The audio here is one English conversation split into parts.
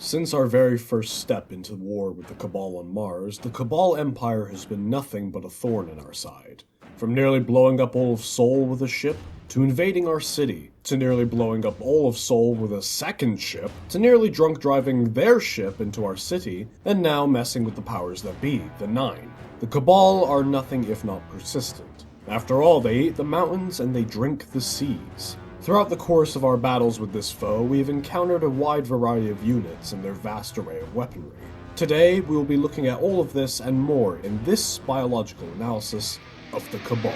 Since our very first step into war with the Cabal on Mars, the Cabal Empire has been nothing but a thorn in our side. From nearly blowing up all of Sol with a ship, to invading our city, to nearly blowing up all of Sol with a second ship, to nearly drunk driving their ship into our city, and now messing with the powers that be, the Nine. The Cabal are nothing if not persistent. After all, they eat the mountains and they drink the seas. Throughout the course of our battles with this foe, we have encountered a wide variety of units and their vast array of weaponry. Today, we will be looking at all of this and more in this biological analysis of the Cabal.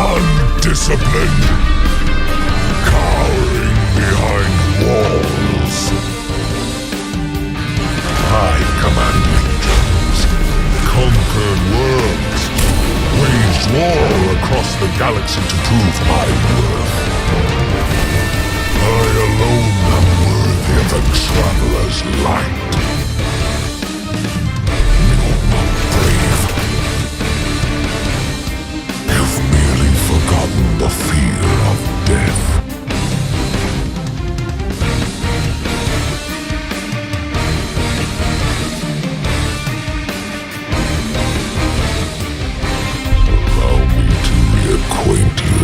Undisciplined, cowering behind walls. I command legions, conquered worlds, waged war across the galaxy to prove my worth. I alone am worthy of a traveler's light. No, brave. You've merely forgotten the fear of death. Allow me to reacquaint you.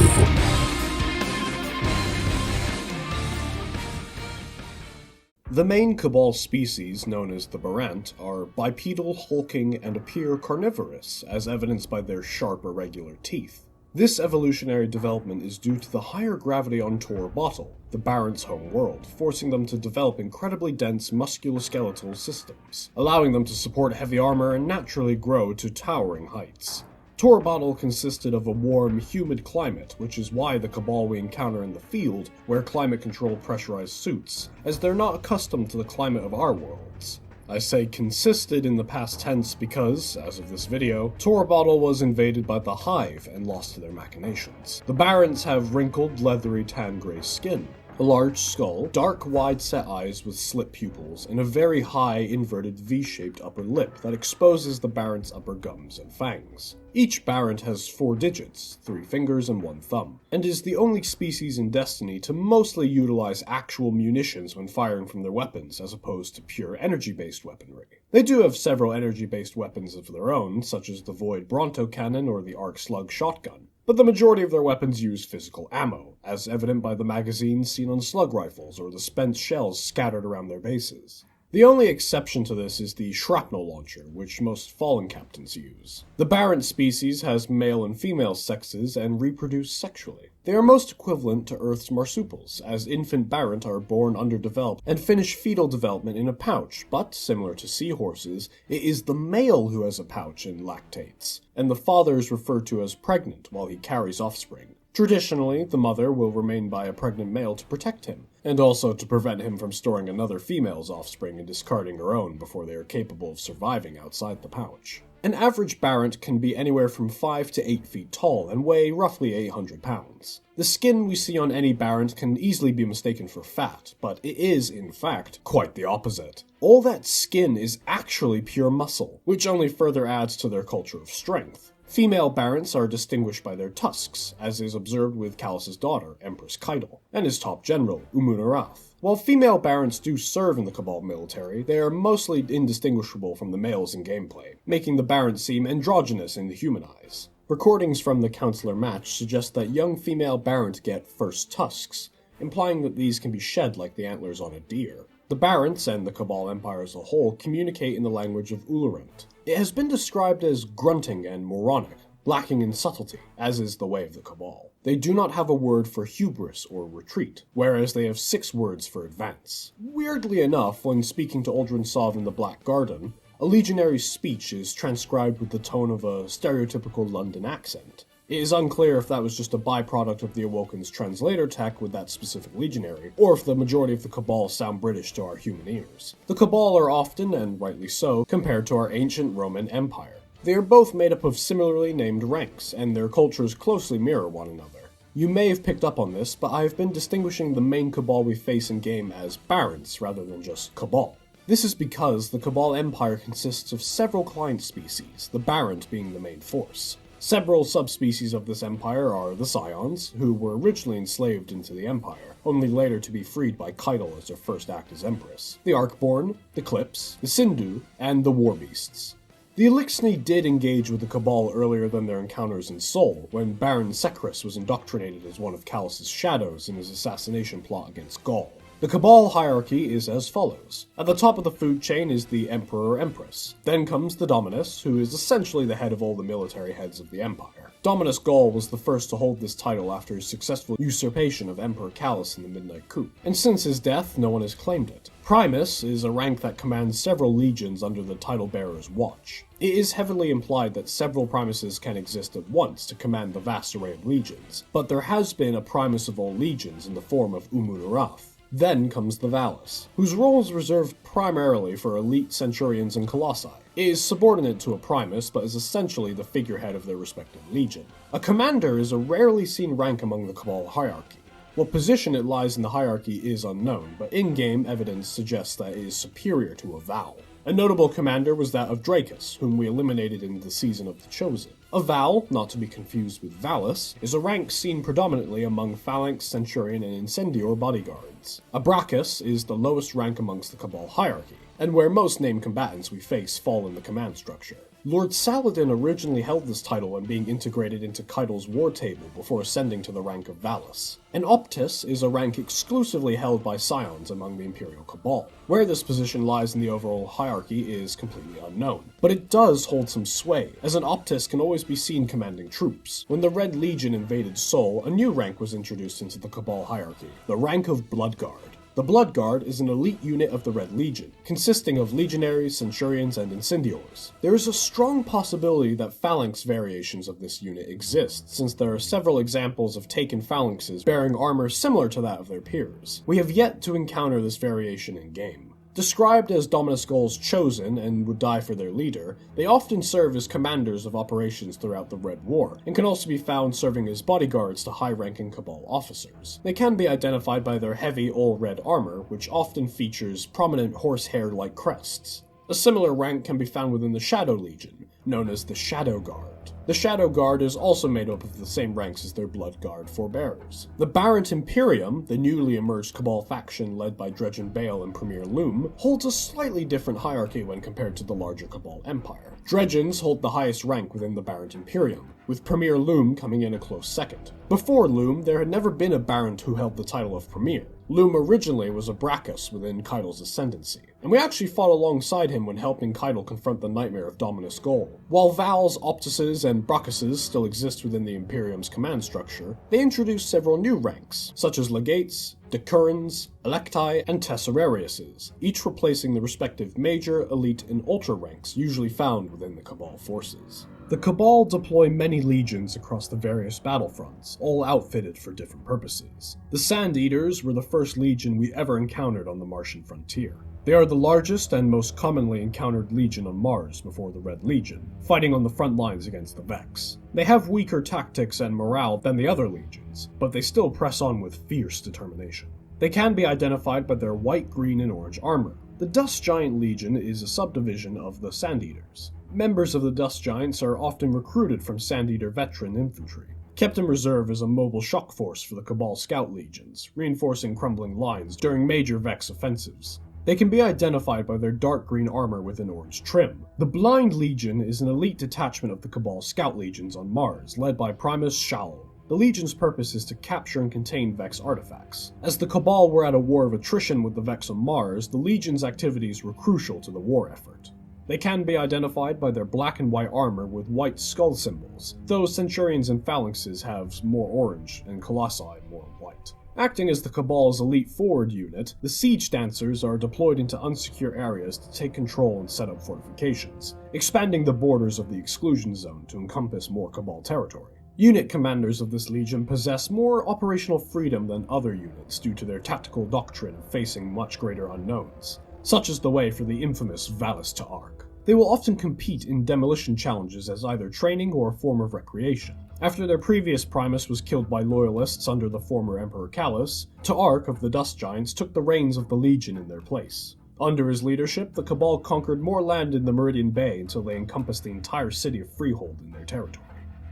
The main Cabal species, known as the Barant, are bipedal, hulking, and appear carnivorous, as evidenced by their sharp, irregular teeth. This evolutionary development is due to the higher gravity on Tor Bottle, the Barant's home world, forcing them to develop incredibly dense musculoskeletal systems, allowing them to support heavy armor and naturally grow to towering heights. Tor Bottle consisted of a warm, humid climate, which is why the Cabal we encounter in the field wear climate-controlled pressurized suits, as they're not accustomed to the climate of our worlds. I say consisted in the past tense because, as of this video, Tor Bottle was invaded by the Hive and lost to their machinations. The Barants have wrinkled, leathery tan-gray skin, a large skull, dark, wide-set eyes with slit pupils, and a very high, inverted V-shaped upper lip that exposes the Barant's upper gums and fangs. Each Barant has 4 digits, 3 fingers and 1 thumb, and is the only species in Destiny to mostly utilize actual munitions when firing from their weapons, as opposed to pure energy-based weaponry. They do have several energy-based weapons of their own, such as the Void Bronto Cannon or the Arc Slug Shotgun, but the majority of their weapons use physical ammo, as evident by the magazines seen on slug rifles or the spent shells scattered around their bases. The only exception to this is the shrapnel launcher, which most Fallen captains use. The Barant species has male and female sexes and reproduce sexually. They are most equivalent to Earth's marsupials, as infant Barant are born underdeveloped and finish fetal development in a pouch, but, similar to seahorses, it is the male who has a pouch and lactates, and the father is referred to as pregnant while he carries offspring. Traditionally, the mother will remain by a pregnant male to protect him, and also to prevent him from storing another female's offspring and discarding her own before they are capable of surviving outside the pouch. An average Barant can be anywhere from 5 to 8 feet tall and weigh roughly 800 pounds. The skin we see on any Barant can easily be mistaken for fat, but it is, in fact, quite the opposite. All that skin is actually pure muscle, which only further adds to their culture of strength. Female Barants are distinguished by their tusks, as is observed with Callus's daughter, Empress Keitel, and his top general, Umunarath. While female Barants do serve in the Cabal military, they are mostly indistinguishable from the males in gameplay, making the Barants seem androgynous in the human eyes. Recordings from the Counselor match suggest that young female Barant get first tusks, implying that these can be shed like the antlers on a deer. The Barants, and the Cabal Empire as a whole, communicate in the language of Ulurent. It has been described as grunting and moronic, lacking in subtlety, as is the way of the Cabal. They do not have a word for hubris or retreat, whereas they have 6 words for advance. Weirdly enough, when speaking to Uldren Sov in the Black Garden, a Legionary's speech is transcribed with the tone of a stereotypical London accent. It is unclear if that was just a byproduct of the Awoken's translator tech with that specific Legionary, or if the majority of the Cabal sound British to our human ears. The Cabal are often, and rightly so, compared to our ancient Roman Empire. They are both made up of similarly named ranks, and their cultures closely mirror one another. You may have picked up on this, but I have been distinguishing the main Cabal we face in-game as Barons rather than just Cabal. This is because the Cabal Empire consists of several client species, the Baron being the main force. Several subspecies of this empire are the Scions, who were originally enslaved into the Empire, only later to be freed by Keitel as their first act as Empress, the Arcborn, the Clips, the Sindu, and the War Beasts. The Elixni did engage with the Cabal earlier than their encounters in Sol, when Baron Secrus was indoctrinated as one of Calus's shadows in his assassination plot against Gaul. The Cabal hierarchy is as follows. At the top of the food chain is the Emperor-Empress. Then comes the Dominus, who is essentially the head of all the military heads of the Empire. Dominus Gaul was the first to hold this title after his successful usurpation of Emperor Calus in the Midnight Coup, and since his death, no one has claimed it. Primus is a rank that commands several legions under the title-bearer's watch. It is heavily implied that several Primuses can exist at once to command the vast array of legions, but there has been a Primus of all legions in the form of Umunurath. Then comes the Valus, whose role is reserved primarily for elite Centurions and Colossi. It is subordinate to a Primus, but is essentially the figurehead of their respective legion. A Commander is a rarely seen rank among the Cabal hierarchy. What position it lies in the hierarchy is unknown, but in-game evidence suggests that it is superior to a Val. A notable commander was that of Dracus, whom we eliminated in the Season of the Chosen. A Val, not to be confused with Valus, is a rank seen predominantly among Phalanx, Centurion, and Incendior bodyguards. A Brachus is the lowest rank amongst the Cabal hierarchy, and where most named combatants we face fall in the command structure. Lord Saladin originally held this title when being integrated into Keitel's war table before ascending to the rank of Valus. An Optus is a rank exclusively held by Scions among the Imperial Cabal. Where this position lies in the overall hierarchy is completely unknown, but it does hold some sway, as an Optus can always be seen commanding troops. When the Red Legion invaded Sol, a new rank was introduced into the Cabal hierarchy, the rank of Bloodguard. The Bloodguard is an elite unit of the Red Legion, consisting of Legionaries, Centurions, and Incendiors. There is a strong possibility that Phalanx variations of this unit exist, since there are several examples of taken Phalanxes bearing armor similar to that of their peers. We have yet to encounter this variation in-game. Described as Dominus Gaul's chosen and would die for their leader, they often serve as commanders of operations throughout the Red War, and can also be found serving as bodyguards to high-ranking Cabal officers. They can be identified by their heavy all-red armor, which often features prominent horsehair-like crests. A similar rank can be found within the Shadow Legion, known as the Shadow Guard. The Shadow Guard is also made up of the same ranks as their Blood Guard forebearers. The Barent Imperium, the newly emerged Cabal faction led by Dredgen Bale and Premier Loom, holds a slightly different hierarchy when compared to the larger Cabal Empire. Dredgens hold the highest rank within the Barent Imperium, with Premier Loom coming in a close second. Before Loom, there had never been a Barent who held the title of Premier. Loom originally was a Brachus within Keitel's ascendancy, and we actually fought alongside him when helping Keitel confront the nightmare of Dominus Gaul. While Vals, Optuses, and Brachuses still exist within the Imperium's command structure, they introduced several new ranks, such as Legates, Decurans, Electi, and Tesserariuses, each replacing the respective Major, Elite, and Ultra ranks usually found within the Cabal forces. The Cabal deploy many legions across the various battlefronts, all outfitted for different purposes. The Sand Eaters were the first legion we ever encountered on the Martian frontier. They are the largest and most commonly encountered legion on Mars before the Red Legion, fighting on the front lines against the Vex. They have weaker tactics and morale than the other legions, but they still press on with fierce determination. They can be identified by their white, green, and orange armor. The Dust Giant Legion is a subdivision of the Sand Eaters. Members of the Dust Giants are often recruited from Sand Eater veteran infantry, kept in reserve as a mobile shock force for the Cabal Scout Legions, reinforcing crumbling lines during major Vex offensives. They can be identified by their dark green armor with an orange trim. The Blind Legion is an elite detachment of the Cabal Scout Legions on Mars, led by Primus Shaul. The Legion's purpose is to capture and contain Vex artifacts. As the Cabal were at a war of attrition with the Vex on Mars, the Legion's activities were crucial to the war effort. They can be identified by their black and white armor with white skull symbols, though Centurions and Phalanxes have more orange and Colossi more white. Acting as the Cabal's elite forward unit, the Siege Dancers are deployed into unsecure areas to take control and set up fortifications, expanding the borders of the exclusion zone to encompass more Cabal territory. Unit commanders of this legion possess more operational freedom than other units due to their tactical doctrine of facing much greater unknowns. Such is the way for the infamous Valus to Arc. They will often compete in demolition challenges as either training or a form of recreation. After their previous Primus was killed by Loyalists under the former Emperor Callus, Ta'ark of the Dust Giants took the reins of the Legion in their place. Under his leadership, the Cabal conquered more land in the Meridian Bay until they encompassed the entire city of Freehold in their territory.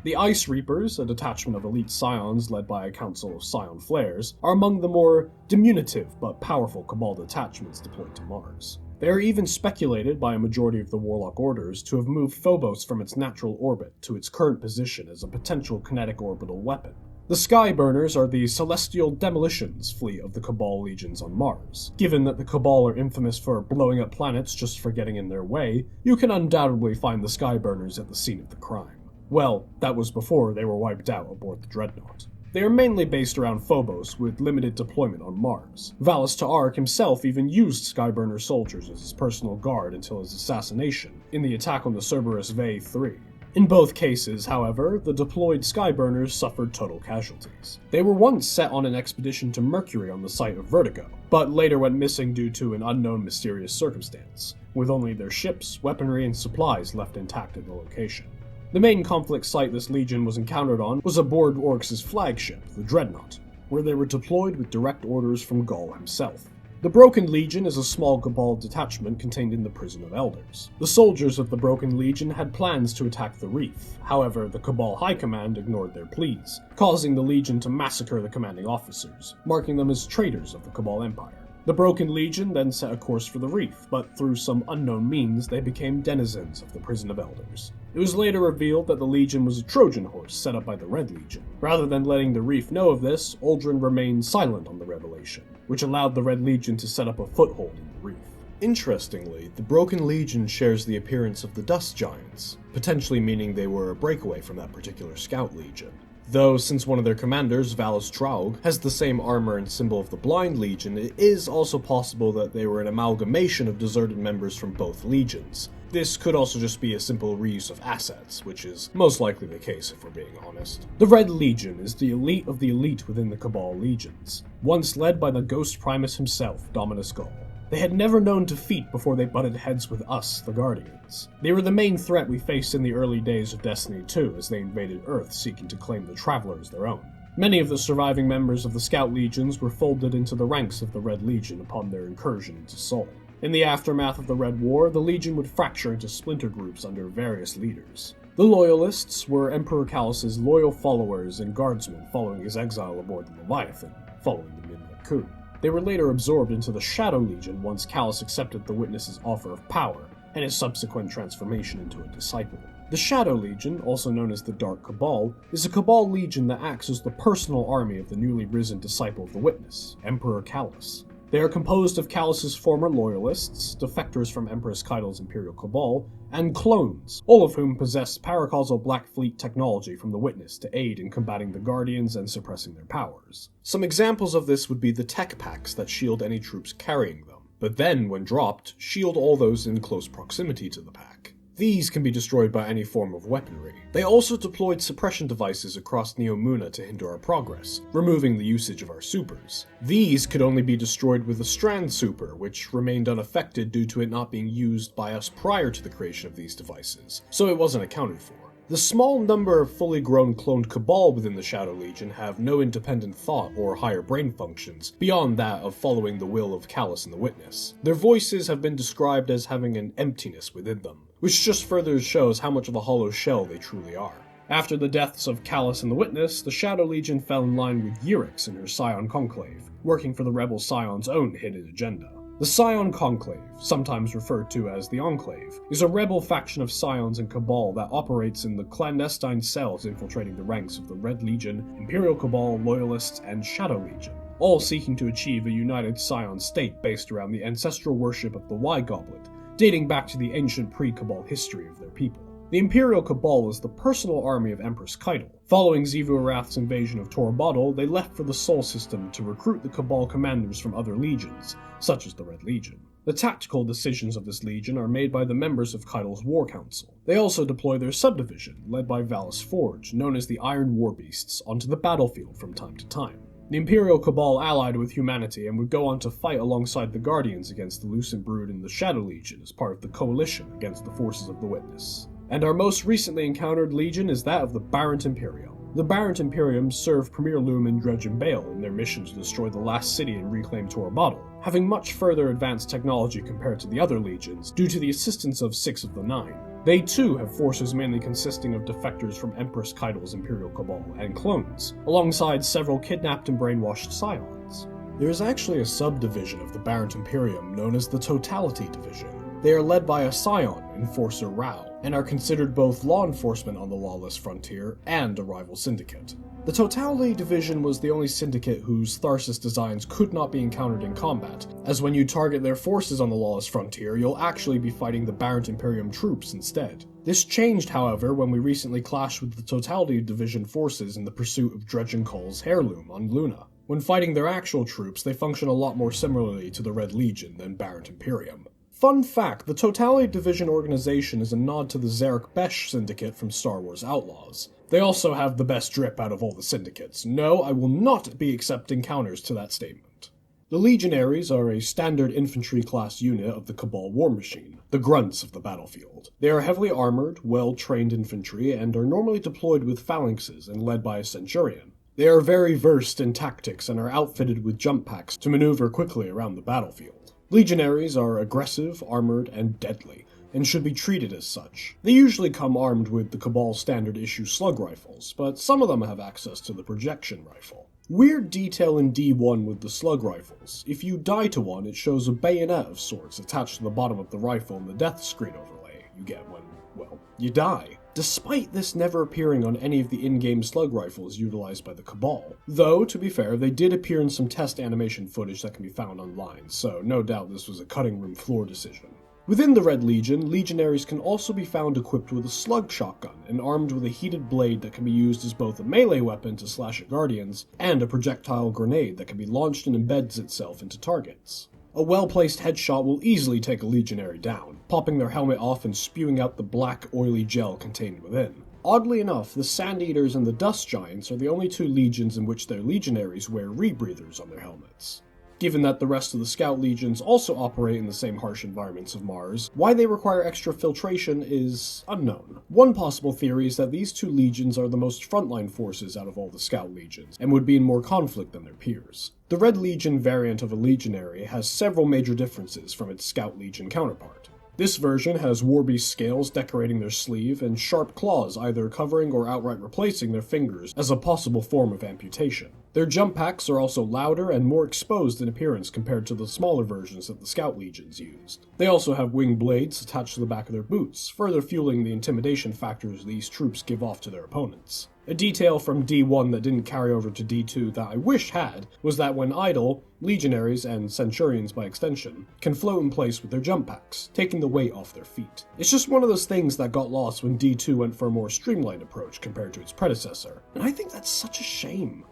The Ice Reapers, a detachment of elite Scions led by a council of Scion Flares, are among the more diminutive but powerful Cabal detachments deployed to Mars. They are even speculated by a majority of the Warlock Orders to have moved Phobos from its natural orbit to its current position as a potential kinetic orbital weapon. The Skyburners are the Celestial Demolitions fleet of the Cabal legions on Mars. Given that the Cabal are infamous for blowing up planets just for getting in their way, you can undoubtedly find the Skyburners at the scene of the crime. Well, that was before they were wiped out aboard the Dreadnought. They are mainly based around Phobos, with limited deployment on Mars. Valus Ta'ark himself even used Skyburner soldiers as his personal guard until his assassination in the attack on the Cerberus Veii 3. In both cases, however, the deployed Skyburners suffered total casualties. They were once set on an expedition to Mercury on the site of Vertigo, but later went missing due to an unknown mysterious circumstance, with only their ships, weaponry, and supplies left intact at the location. The main conflict site this legion was encountered on was aboard Oryx's flagship, the Dreadnought, where they were deployed with direct orders from Gaul himself. The Broken Legion is a small Cabal detachment contained in the Prison of Elders. The soldiers of the Broken Legion had plans to attack the Reef, however the Cabal High Command ignored their pleas, causing the Legion to massacre the commanding officers, marking them as traitors of the Cabal Empire. The Broken Legion then set a course for the Reef, but through some unknown means they became denizens of the Prison of Elders. It was later revealed that the Legion was a Trojan horse set up by the Red Legion. Rather than letting the Reef know of this, Uldren remained silent on the revelation, which allowed the Red Legion to set up a foothold in the Reef. Interestingly, the Broken Legion shares the appearance of the Dust Giants, potentially meaning they were a breakaway from that particular Scout Legion. Though, since one of their commanders, Valus Traug, has the same armor and symbol of the Blind Legion, it is also possible that they were an amalgamation of deserted members from both legions. This could also just be a simple reuse of assets, which is most likely the case if we're being honest. The Red Legion is the elite of the elite within the Cabal legions, once led by the Ghost Primus himself, Dominus Gaul. They had never known defeat before they butted heads with us, the Guardians. They were the main threat we faced in the early days of Destiny 2 as they invaded Earth seeking to claim the Traveler as their own. Many of the surviving members of the Scout Legions were folded into the ranks of the Red Legion upon their incursion into Sol. In the aftermath of the Red War, the Legion would fracture into splinter groups under various leaders. The Loyalists were Emperor Callus's loyal followers and guardsmen following his exile aboard the Leviathan, following the Midnight Coup. They were later absorbed into the Shadow Legion once Callus accepted the Witness's offer of power, and his subsequent transformation into a disciple. The Shadow Legion, also known as the Dark Cabal, is a Cabal legion that acts as the personal army of the newly risen disciple of the Witness, Emperor Callus. They are composed of Callus's former loyalists, defectors from Empress Keitel's Imperial Cabal, and clones, all of whom possess paracausal Black Fleet technology from the Witness to aid in combating the Guardians and suppressing their powers. Some examples of this would be the tech packs that shield any troops carrying them, but then, when dropped, shield all those in close proximity to the pack. These can be destroyed by any form of weaponry. They also deployed suppression devices across Neomuna to hinder our progress, removing the usage of our supers. These could only be destroyed with the Strand Super, which remained unaffected due to it not being used by us prior to the creation of these devices, so it wasn't accounted for. The small number of fully grown cloned Cabal within the Shadow Legion have no independent thought or higher brain functions, beyond that of following the will of Callus and the Witness. Their voices have been described as having an emptiness within them, which just further shows how much of a hollow shell they truly are. After the deaths of Callus and the Witness, the Shadow Legion fell in line with Euryx and her Scion Conclave, working for the rebel Scion's own hidden agenda. The Scion Conclave, sometimes referred to as the Enclave, is a rebel faction of Scions and Cabal that operates in the clandestine cells infiltrating the ranks of the Red Legion, Imperial Cabal, Loyalists, and Shadow Legion, all seeking to achieve a united Scion state based around the ancestral worship of the Y-Goblet, dating back to the ancient pre-Cabal history of their people. The Imperial Cabal is the personal army of Empress Keitel. Following Xivu Arath's invasion of Tor Bodal, they left for the Sol System to recruit the Cabal commanders from other legions, such as the Red Legion. The tactical decisions of this legion are made by the members of Keitel's War Council. They also deploy their subdivision, led by Valus Forge, known as the Iron War Beasts, onto the battlefield from time to time. The Imperial Cabal allied with humanity and would go on to fight alongside the Guardians against the Lucent Brood and the Shadow Legion as part of the coalition against the forces of the Witness. And our most recently encountered legion is that of the Barrent Imperium. The Barrent Imperium serve Premier Loom and Dredge and Bale in their mission to destroy the last city and reclaim Tor Model, having much further advanced technology compared to the other legions due to the assistance of 6 of the 9. They too have forces mainly consisting of defectors from Empress Keidel's Imperial Cabal and clones, alongside several kidnapped and brainwashed Scions. There is actually a subdivision of the Barrent Imperium known as the Totality Division. They are led by a Scion, Enforcer Rao, and are considered both law enforcement on the lawless frontier and a rival syndicate. The Totality Division was the only syndicate whose Tharsis designs could not be encountered in combat, as when you target their forces on the lawless frontier, you'll actually be fighting the Barrent Imperium troops instead. This changed, however, when we recently clashed with the Totality Division forces in the pursuit of Dredge and Cull's heirloom on Luna. When fighting their actual troops, they function a lot more similarly to the Red Legion than Barrent Imperium. Fun fact, the Totality Division organization is a nod to the Zarek Besh syndicate from Star Wars Outlaws. They also have the best drip out of all the syndicates. No, I will not be accepting counters to that statement. The Legionaries are a standard infantry class unit of the Cabal war machine, the grunts of the battlefield. They are heavily armored, well-trained infantry, and are normally deployed with phalanxes and led by a Centurion. They are very versed in tactics and are outfitted with jump packs to maneuver quickly around the battlefield. Legionaries are aggressive, armored, and deadly, and should be treated as such. They usually come armed with the Cabal's standard issue slug rifles, but some of them have access to the projection rifle. Weird detail in D1 with the slug rifles. If you die to one, it shows a bayonet of sorts attached to the bottom of the rifle in the death screen overlay you get when, well, you die. Despite this never appearing on any of the in-game slug rifles utilized by the Cabal. Though, to be fair, they did appear in some test animation footage that can be found online, so no doubt this was a cutting room floor decision. Within the Red Legion, Legionaries can also be found equipped with a slug shotgun and armed with a heated blade that can be used as both a melee weapon to slash at guardians and a projectile grenade that can be launched and embeds itself into targets. A well-placed headshot will easily take a Legionary down, popping their helmet off and spewing out the black, oily gel contained within. Oddly enough, the Sand Eaters and the Dust Giants are the only 2 legions in which their Legionaries wear rebreathers on their helmets. Given that the rest of the Scout Legions also operate in the same harsh environments of Mars, why they require extra filtration is unknown. One possible theory is that these 2 legions are the most frontline forces out of all the Scout Legions, and would be in more conflict than their peers. The Red Legion variant of a Legionary has several major differences from its Scout Legion counterpart. This version has Warbeast scales decorating their sleeve and sharp claws either covering or outright replacing their fingers as a possible form of amputation. Their jump packs are also louder and more exposed in appearance compared to the smaller versions that the Scout Legions used. They also have wing blades attached to the back of their boots, further fueling the intimidation factors these troops give off to their opponents. A detail from D1 that didn't carry over to D2 that I wish had was that when idle, Legionaries, and Centurions by extension, can float in place with their jump packs, taking the weight off their feet. It's just one of those things that got lost when D2 went for a more streamlined approach compared to its predecessor, and I think that's such a shame.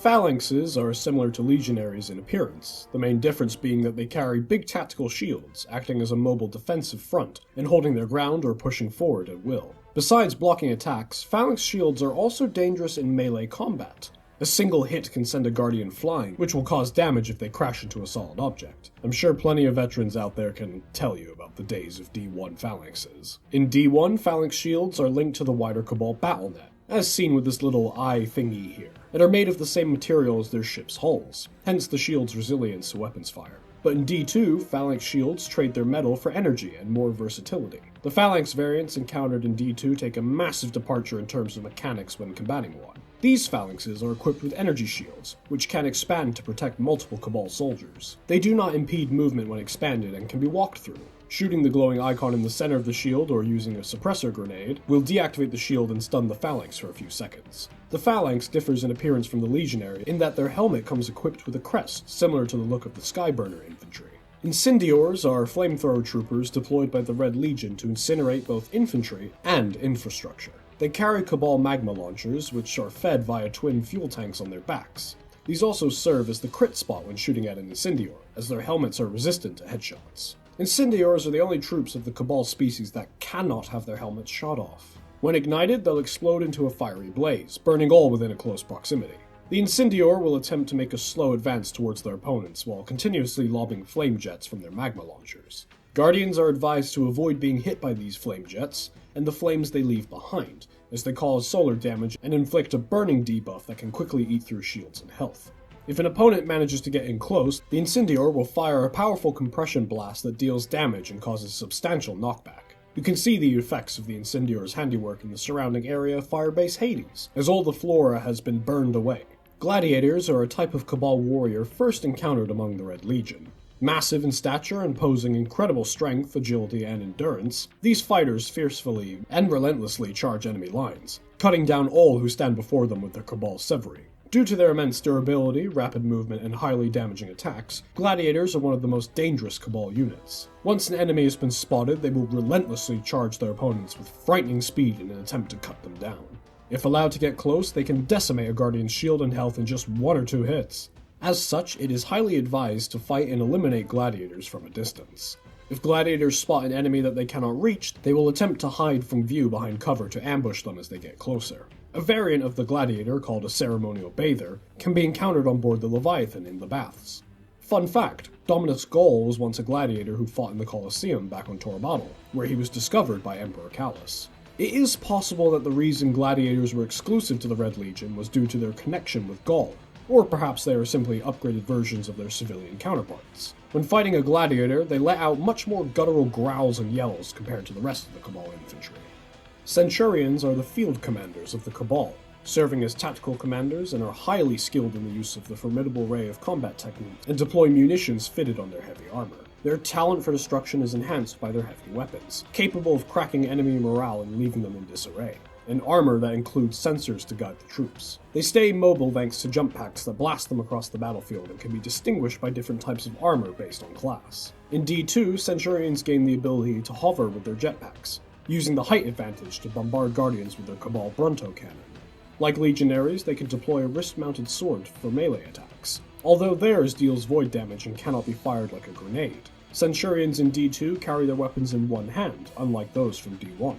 Phalanxes are similar to Legionaries in appearance, the main difference being that they carry big tactical shields, acting as a mobile defensive front, and holding their ground or pushing forward at will. Besides blocking attacks, Phalanx shields are also dangerous in melee combat. A single hit can send a Guardian flying, which will cause damage if they crash into a solid object. I'm sure plenty of veterans out there can tell you about the days of D1 Phalanxes. In D1, Phalanx shields are linked to the wider Cabal BattleNet, as seen with this little eye thingy here, and are made of the same material as their ship's hulls, hence the shield's resilience to weapons fire. But in D2, Phalanx shields trade their metal for energy and more versatility. The Phalanx variants encountered in D2 take a massive departure in terms of mechanics when combating one. These phalanxes are equipped with energy shields, which can expand to protect multiple Cabal soldiers. They do not impede movement when expanded and can be walked through. Shooting the glowing icon in the center of the shield or using a suppressor grenade will deactivate the shield and stun the phalanx for a few seconds. The phalanx differs in appearance from the Legionary in that their helmet comes equipped with a crest, similar to the look of the Skyburner infantry. Incendiors are flamethrower troopers deployed by the Red Legion to incinerate both infantry and infrastructure. They carry Cabal magma launchers, which are fed via twin fuel tanks on their backs. These also serve as the crit spot when shooting at an Incendior, as their helmets are resistant to headshots. Incendiors are the only troops of the Cabal species that cannot have their helmets shot off. When ignited, they'll explode into a fiery blaze, burning all within a close proximity. The Incendior will attempt to make a slow advance towards their opponents while continuously lobbing flame jets from their magma launchers. Guardians are advised to avoid being hit by these flame jets and the flames they leave behind, as they cause solar damage and inflict a burning debuff that can quickly eat through shields and health. If an opponent manages to get in close, the Incendior will fire a powerful compression blast that deals damage and causes substantial knockback. You can see the effects of the Incendior's handiwork in the surrounding area of Firebase Hades, as all the flora has been burned away. Gladiators are a type of Cabal warrior first encountered among the Red Legion. Massive in stature and posing incredible strength, agility, and endurance, these fighters fiercely and relentlessly charge enemy lines, cutting down all who stand before them with their Cabal Severy. Due to their immense durability, rapid movement, and highly damaging attacks, Gladiators are one of the most dangerous Cabal units. Once an enemy has been spotted, they will relentlessly charge their opponents with frightening speed in an attempt to cut them down. If allowed to get close, they can decimate a Guardian's shield and health in just 1 or 2 hits. As such, it is highly advised to fight and eliminate Gladiators from a distance. If Gladiators spot an enemy that they cannot reach, they will attempt to hide from view behind cover to ambush them as they get closer. A variant of the Gladiator, called a Ceremonial Bather, can be encountered on board the Leviathan in the baths. Fun fact, Dominus Gaul was once a gladiator who fought in the Colosseum back on Torobadal, where he was discovered by Emperor Callus. It is possible that the reason Gladiators were exclusive to the Red Legion was due to their connection with Gaul, or perhaps they are simply upgraded versions of their civilian counterparts. When fighting a Gladiator, they let out much more guttural growls and yells compared to the rest of the Cabal infantry. Centurions are the field commanders of the Cabal, serving as tactical commanders and are highly skilled in the use of the formidable array of combat techniques and deploy munitions fitted on their heavy armor. Their talent for destruction is enhanced by their heavy weapons, capable of cracking enemy morale and leaving them in disarray, and armor that includes sensors to guide the troops. They stay mobile thanks to jump packs that blast them across the battlefield and can be distinguished by different types of armor based on class. In D2, Centurions gain the ability to hover with their jetpacks, using the height advantage to bombard Guardians with their Cabal Brunto cannon. Like Legionaries, they can deploy a wrist-mounted sword for melee attacks, although theirs deals void damage and cannot be fired like a grenade. Centurions in D2 carry their weapons in one hand, unlike those from D1.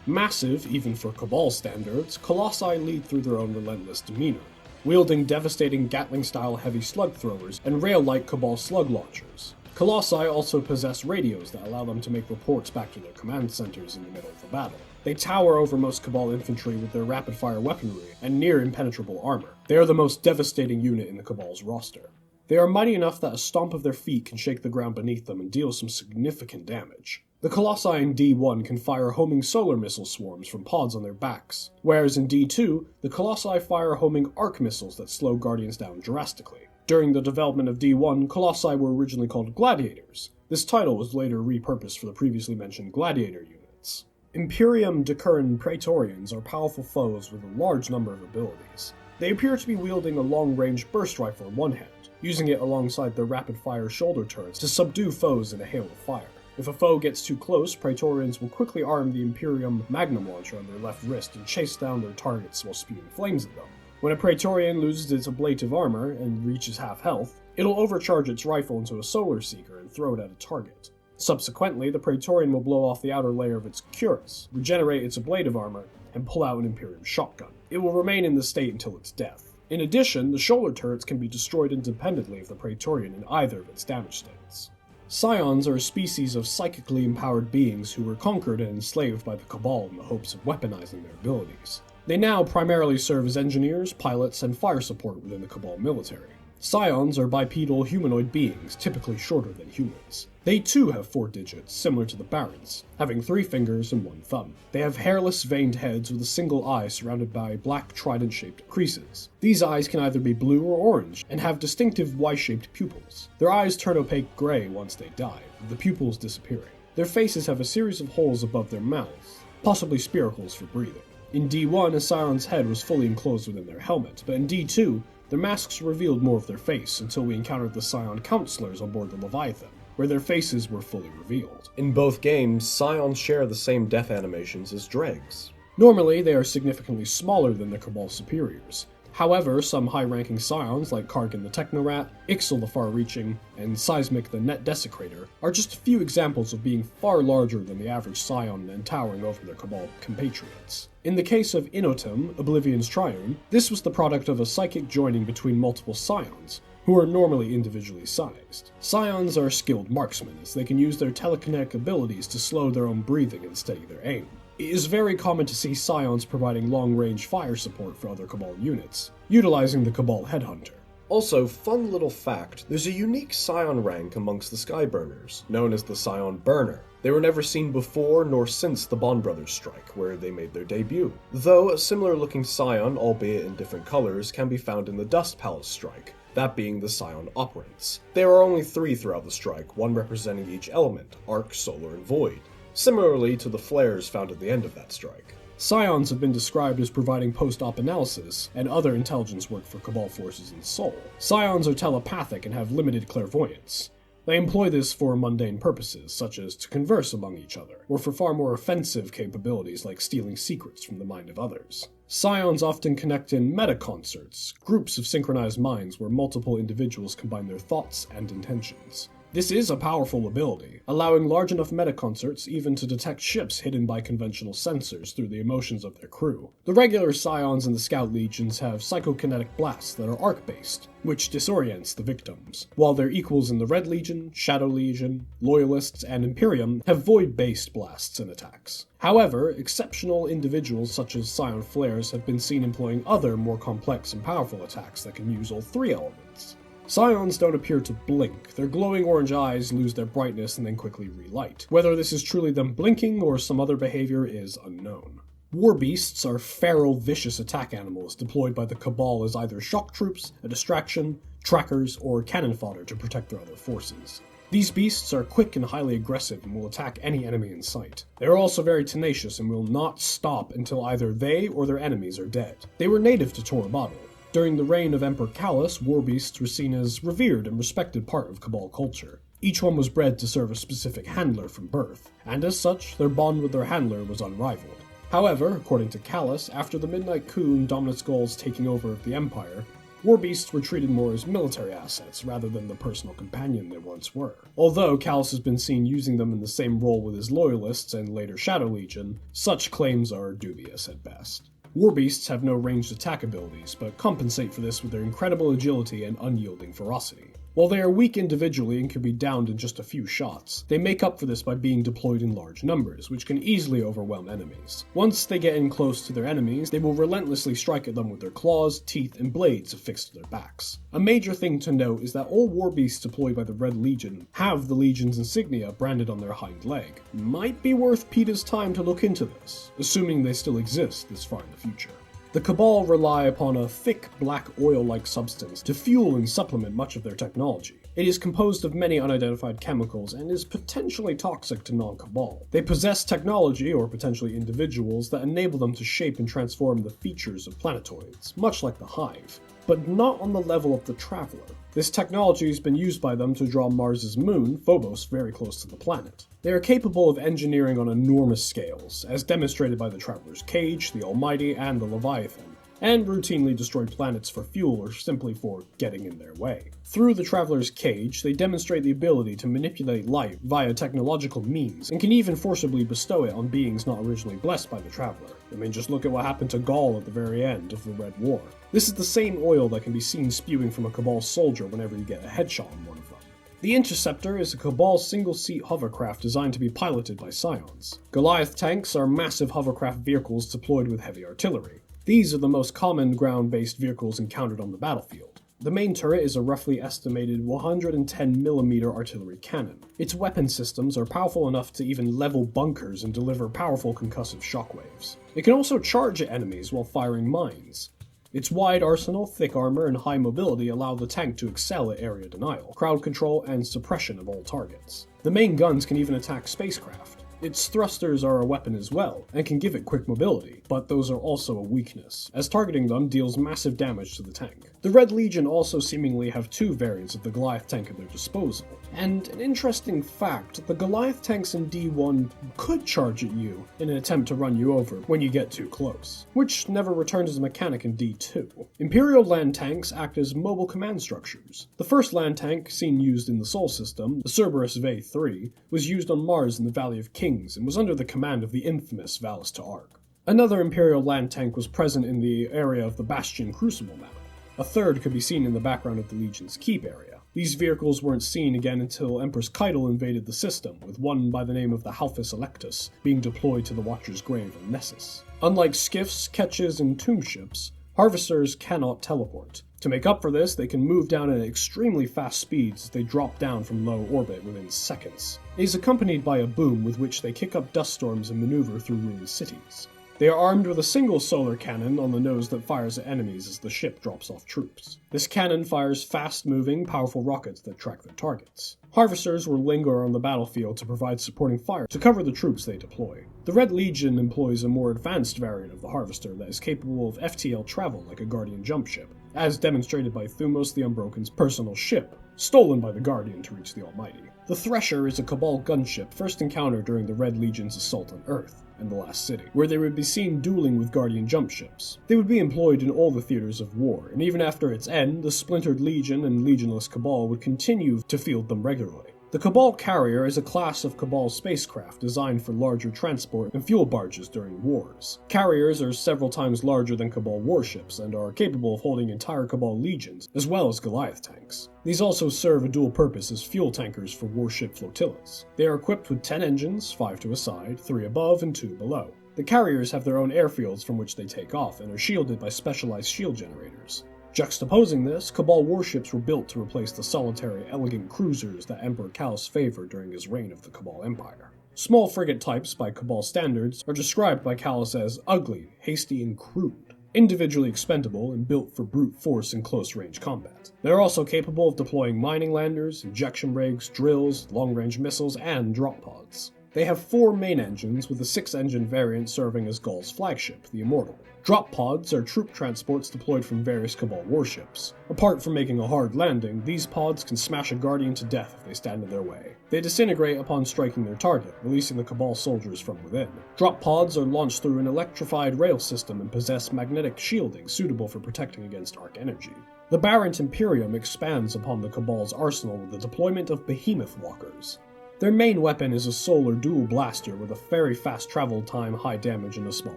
Massive, even for Cabal standards, Colossi lead through their own relentless demeanor, wielding devastating Gatling-style heavy slug throwers and rail-like Cabal slug launchers. Colossi also possess radios that allow them to make reports back to their command centers in the middle of the battle. They tower over most Cabal infantry with their rapid-fire weaponry and near-impenetrable armor. They are the most devastating unit in the Cabal's roster. They are mighty enough that a stomp of their feet can shake the ground beneath them and deal some significant damage. The Colossi in D1 can fire homing solar missile swarms from pods on their backs, whereas in D2, the Colossi fire homing arc missiles that slow Guardians down drastically. During the development of D1, Colossi were originally called Gladiators. This title was later repurposed for the previously mentioned Gladiator units. Imperium Decuran Praetorians are powerful foes with a large number of abilities. They appear to be wielding a long-range burst rifle in one hand, using it alongside their rapid-fire shoulder turrets to subdue foes in a hail of fire. If a foe gets too close, Praetorians will quickly arm the Imperium Magnum launcher on their left wrist and chase down their targets while spewing flames at them. When a Praetorian loses its ablative armor and reaches half health, it'll overcharge its rifle into a Solar Seeker and throw it at a target. Subsequently, the Praetorian will blow off the outer layer of its cuirass, regenerate its ablative armor, and pull out an Imperium shotgun. It will remain in this state until its death. In addition, the shoulder turrets can be destroyed independently of the Praetorian in either of its damage states. Psions are a species of psychically empowered beings who were conquered and enslaved by the Cabal in the hopes of weaponizing their abilities. They now primarily serve as engineers, pilots, and fire support within the Cabal military. Psions are bipedal humanoid beings, typically shorter than humans. They too have 4 digits, similar to the Barons, having 3 fingers and 1 thumb. They have hairless, veined heads with a single eye surrounded by black trident-shaped creases. These eyes can either be blue or orange, and have distinctive Y-shaped pupils. Their eyes turn opaque gray once they die, with the pupils disappearing. Their faces have a series of holes above their mouths, possibly spiracles for breathing. In D1, a Psion's head was fully enclosed within their helmet, but in D2, their masks revealed more of their face until we encountered the Psion Counselors on board the Leviathan, where their faces were fully revealed. In both games, Psions share the same death animations as Dregs. Normally, they are significantly smaller than their Cabal superiors. However, some high-ranking Scions like Kargan the Technorat, Ixal the Far-Reaching, and Seismic the Net Desecrator are just a few examples of being far larger than the average Scion and towering over their Cabal compatriots. In the case of Inotum, Oblivion's Triune, this was the product of a psychic joining between multiple Scions, who are normally individually sized. Scions are skilled marksmen, as they can use their telekinetic abilities to slow their own breathing and steady their aim. It is very common to see Scions providing long-range fire support for other Cabal units, utilizing the Cabal Headhunter. Also, fun little fact, there's a unique Scion rank amongst the Skyburners, known as the Scion Burner. They were never seen before nor since the Bond Brothers strike, where they made their debut. Though a similar-looking Scion, albeit in different colors, can be found in the Dust Palace strike, that being the Scion Operants. There are only 3 throughout the strike, one representing each element, Arc, Solar, and Void, similarly to the flares found at the end of that strike. Scions have been described as providing post-op analysis and other intelligence work for Cabal forces in Sol. Scions are telepathic and have limited clairvoyance. They employ this for mundane purposes, such as to converse among each other, or for far more offensive capabilities like stealing secrets from the mind of others. Scions often connect in meta-concerts, groups of synchronized minds where multiple individuals combine their thoughts and intentions. This is a powerful ability, allowing large enough meta-concerts even to detect ships hidden by conventional sensors through the emotions of their crew. The regular Scions and the Scout Legions have psychokinetic blasts that are arc-based, which disorients the victims, while their equals in the Red Legion, Shadow Legion, Loyalists, and Imperium have void-based blasts and attacks. However, exceptional individuals such as Scion Flares have been seen employing other, more complex and powerful attacks that can use all 3 elements. Scions don't appear to blink. Their glowing orange eyes lose their brightness and then quickly relight. Whether this is truly them blinking or some other behavior is unknown. War Beasts are feral, vicious attack animals deployed by the Cabal as either shock troops, a distraction, trackers, or cannon fodder to protect their other forces. These beasts are quick and highly aggressive and will attack any enemy in sight. They are also very tenacious and will not stop until either they or their enemies are dead. They were native to Tor Bottle. During the reign of Emperor Callus, war beasts were seen as revered and respected part of Cabal culture. Each one was bred to serve a specific handler from birth, and as such, their bond with their handler was unrivaled. However, according to Callus, after the Midnight Coup and Dominus Gaul's taking over of the Empire, war beasts were treated more as military assets rather than the personal companion they once were. Although Callus has been seen using them in the same role with his Loyalists and later Shadow Legion, such claims are dubious at best. War beasts have no ranged attack abilities, but compensate for this with their incredible agility and unyielding ferocity. While they are weak individually and can be downed in just a few shots, they make up for this by being deployed in large numbers, which can easily overwhelm enemies. Once they get in close to their enemies, they will relentlessly strike at them with their claws, teeth, and blades affixed to their backs. A major thing to note is that all war beasts deployed by the Red Legion have the Legion's insignia branded on their hind leg. Might be worth Peter's time to look into this, assuming they still exist this far in the future. The Cabal rely upon a thick, black oil-like substance to fuel and supplement much of their technology. It is composed of many unidentified chemicals and is potentially toxic to non-Cabal. They possess technology, or potentially individuals, that enable them to shape and transform the features of planetoids, much like the Hive, but not on the level of the Traveler. This technology has been used by them to draw Mars's moon, Phobos, very close to the planet. They are capable of engineering on enormous scales, as demonstrated by the Traveler's Cage, the Almighty, and the Leviathan, and routinely destroy planets for fuel or simply for getting in their way. Through the Traveler's Cage, they demonstrate the ability to manipulate life via technological means, and can even forcibly bestow it on beings not originally blessed by the Traveler. I mean, just look at what happened to Gaul at the very end of the Red War. This is the same oil that can be seen spewing from a Cabal soldier whenever you get a headshot on one of them. The Interceptor is a Cabal single-seat hovercraft designed to be piloted by Scions. Goliath tanks are massive hovercraft vehicles deployed with heavy artillery. These are the most common ground-based vehicles encountered on the battlefield. The main turret is a roughly estimated 110mm artillery cannon. Its weapon systems are powerful enough to even level bunkers and deliver powerful concussive shockwaves. It can also charge at enemies while firing mines. Its wide arsenal, thick armor, and high mobility allow the tank to excel at area denial, crowd control, and suppression of all targets. The main guns can even attack spacecraft. Its thrusters are a weapon as well, and can give it quick mobility, but those are also a weakness, as targeting them deals massive damage to the tank. The Red Legion also seemingly have two variants of the Goliath tank at their disposal. And an interesting fact, the Goliath tanks in D1 could charge at you in an attempt to run you over when you get too close, which never returned as a mechanic in D2. Imperial land tanks act as mobile command structures. The first land tank seen used in the Sol system, the Cerberus V3, was used on Mars in the Valley of Kings and was under the command of the infamous Valus Ta'Arg. Another Imperial land tank was present in the area of the Bastion Crucible map. A third could be seen in the background of the Legion's Keep area. These vehicles weren't seen again until Empress Keitel invaded the system, with one by the name of the Halphus Electus being deployed to the Watcher's Grave on Nessus. Unlike skiffs, ketches, and tomb ships, harvesters cannot teleport. To make up for this, they can move down at extremely fast speeds as they drop down from low orbit within seconds. It is accompanied by a boom with which they kick up dust storms and maneuver through ruined cities. They are armed with a single solar cannon on the nose that fires at enemies as the ship drops off troops. This cannon fires fast-moving, powerful rockets that track their targets. Harvesters will linger on the battlefield to provide supporting fire to cover the troops they deploy. The Red Legion employs a more advanced variant of the Harvester that is capable of FTL travel like a Guardian jump ship, as demonstrated by Thumos the Unbroken's personal ship, stolen by the Guardian to reach the Almighty. The Thresher is a Cabal gunship first encountered during the Red Legion's assault on Earth and the Last City, where they would be seen dueling with Guardian jump ships. They would be employed in all the theaters of war, and even after its end, the splintered Legion and Legionless Cabal would continue to field them regularly. The Cabal Carrier is a class of Cabal spacecraft designed for larger transport and fuel barges during wars. Carriers are several times larger than Cabal warships and are capable of holding entire Cabal legions, as well as Goliath tanks. These also serve a dual purpose as fuel tankers for warship flotillas. They are equipped with 10 engines, 5 to a side, 3 above and 2 below. The carriers have their own airfields from which they take off and are shielded by specialized shield generators. Juxtaposing this, Cabal warships were built to replace the solitary, elegant cruisers that Emperor Callus favored during his reign of the Cabal Empire. Small frigate types by Cabal standards are described by Callus as ugly, hasty, and crude, individually expendable and built for brute force and close-range combat. They are also capable of deploying mining landers, injection rigs, drills, long-range missiles, and drop pods. They have 4 main engines, with a 6-engine variant serving as Gaul's flagship, the Immortal. Drop pods are troop transports deployed from various Cabal warships. Apart from making a hard landing, these pods can smash a Guardian to death if they stand in their way. They disintegrate upon striking their target, releasing the Cabal soldiers from within. Drop pods are launched through an electrified rail system and possess magnetic shielding suitable for protecting against arc energy. The Barrent Imperium expands upon the Cabal's arsenal with the deployment of Behemoth Walkers. Their main weapon is a solar dual blaster with a very fast travel time, high damage, and a small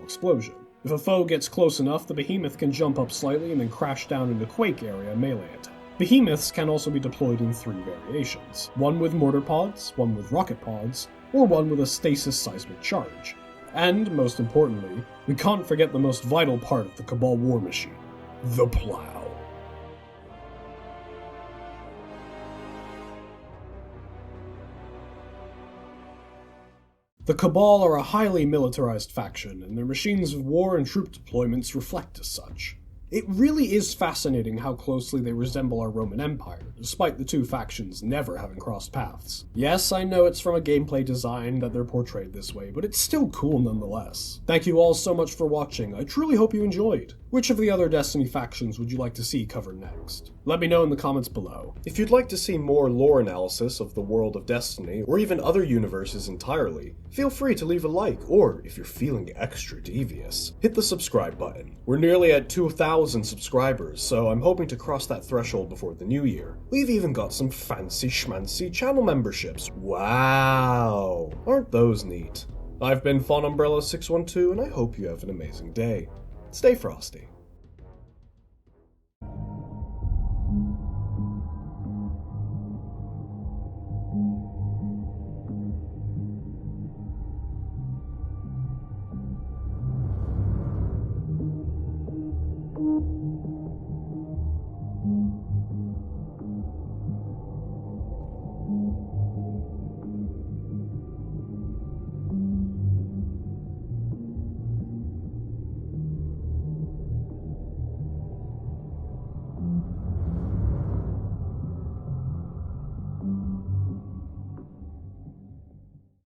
explosion. If a foe gets close enough, the Behemoth can jump up slightly and then crash down in the Quake area melee attack. Behemoths can also be deployed in 3 variations, one with mortar pods, one with rocket pods, or one with a stasis seismic charge. And, most importantly, we can't forget the most vital part of the Cabal war machine, the plow. The Cabal are a highly militarized faction, and their machines of war and troop deployments reflect as such. It really is fascinating how closely they resemble our Roman Empire, despite the two factions never having crossed paths. Yes, I know it's from a gameplay design that they're portrayed this way, but it's still cool nonetheless. Thank you all so much for watching, I truly hope you enjoyed. Which of the other Destiny factions would you like to see covered next? Let me know in the comments below. If you'd like to see more lore analysis of the world of Destiny, or even other universes entirely, feel free to leave a like, or if you're feeling extra devious, hit the subscribe button. We're nearly at 2,000 subscribers, so I'm hoping to cross that threshold before the new year. We've even got some fancy schmancy channel memberships. Wow! Aren't those neat? I've been Fawn Umbrella 612, and I hope you have an amazing day. Stay frosty.